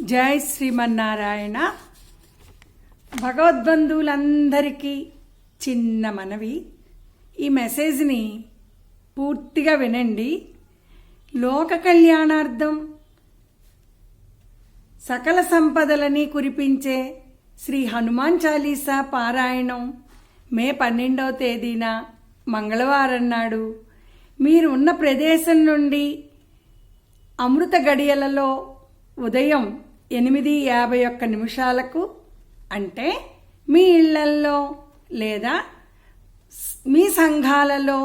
జై శ్రీమన్నారాయణ. భగవద్బంధువులందరికీ చిన్న మనవి, ఈ మెసేజ్ని పూర్తిగా వినండి. లోక కళ్యాణార్థం సకల సంపదలని కురిపించే శ్రీ హనుమాన్ చాలీసా పారాయణం మే 12వ తేదీన మంగళవారం నాడు మీరు ఉన్న ప్రదేశం నుండి అమృత గడియలలో ఉదయం 8:51 అంటే మీ ఇళ్లల్లో లేదా మీ సంఘాలలో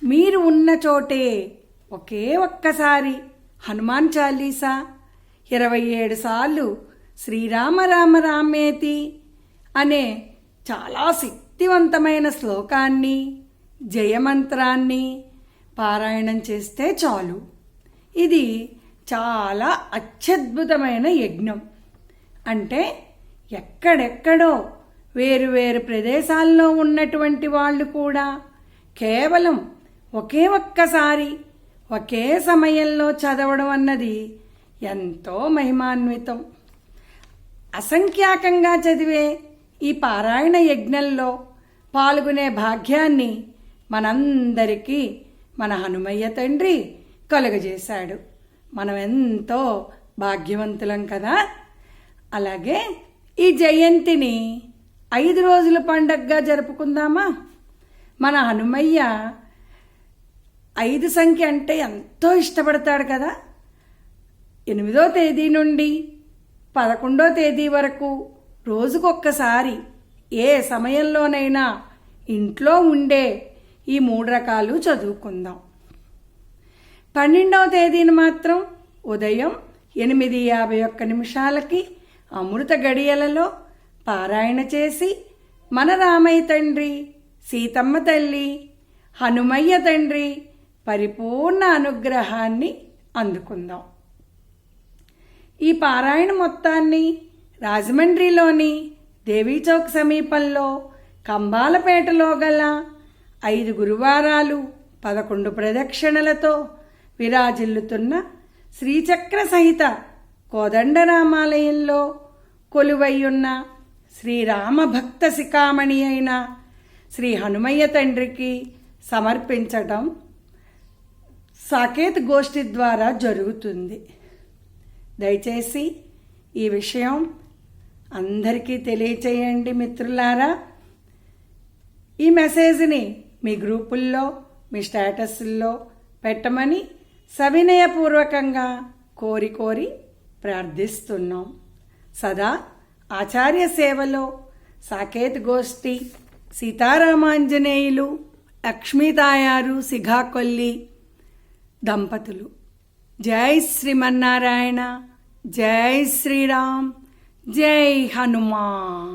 మీరు ఉన్న చోటే ఒకే ఒక్కసారి హనుమాన్ చాలీసా 27 సార్లు శ్రీరామ రామ రామేతి అనే చాలా శక్తివంతమైన శ్లోకాన్ని జయమంత్రాన్ని పారాయణం చేస్తే చాలు. ఇది చాలా అత్యద్భుతమైన యజ్ఞం. అంటే ఎక్కడెక్కడో వేరు ప్రదేశాల్లో ఉన్నటువంటి వాళ్ళు కూడా కేవలం ఒకే ఒక్కసారి ఒకే సమయంలో చదవడం అన్నది ఎంతో మహిమాన్వితం. అసంఖ్యాకంగా చదివే ఈ పారాయణ యజ్ఞంలో పాల్గొనే భాగ్యాన్ని మనందరికీ మన హనుమయ్య తండ్రి కలుగజేశాడు. మనం ఎంతో భాగ్యవంతులం కదా. అలాగే ఈ జయంతిని 5 రోజుల పండగగా జరుపుకుందామా? మన హనుమయ్య 5 సంఖ్య అంటే ఎంతో ఇష్టపడతాడు కదా. 8వ తేదీ నుండి 11వ తేదీ వరకు రోజుకొక్కసారి ఏ సమయంలోనైనా ఇంట్లో ఉండే ఈ 3 రకాలు చదువుకుందాం. 12వ తేదీని మాత్రం ఉదయం 8:51 అమృత గడియలలో పారాయణ చేసి మన రామయ్య తండ్రి, సీతమ్మ తల్లి, హనుమయ్య తండ్రి పరిపూర్ణ అనుగ్రహాన్ని అందుకుందాం. ఈ పారాయణ మొత్తాన్ని రాజమండ్రిలోని దేవీచౌక్ సమీపంలో కంబాలపేటలో గల 5 గురువారాలు 11 ప్రదక్షిణలతో విరాజిల్లుతున్న శ్రీచక్ర సహిత కోదండరామాలయంలో కొలువయ్యున్న శ్రీరామ భక్త శిఖామణి అయిన శ్రీ హనుమయ్య తండ్రికి సమర్పించడం సాకేత్ గోష్ఠి ద్వారా జరుగుతుంది. దయచేసి ఈ విషయం అందరికీ తెలియచేయండి మిత్రులారా. ఈ మెసేజ్ని మీ గ్రూపుల్లో, మీ స్టేటస్ల్లో పెట్టమని సవినయపూర్వకంగా కోరి ప్రార్థిస్తున్నాం. సదా ఆచార్య సేవలో సాకేత్ గోష్ఠి, సీతారామాంజనేయులు, లక్ష్మీతాయారు సిఘాకొల్లి దంపతులు. జై శ్రీమన్నారాయణ, జై శ్రీరామ్, జై హనుమాన్.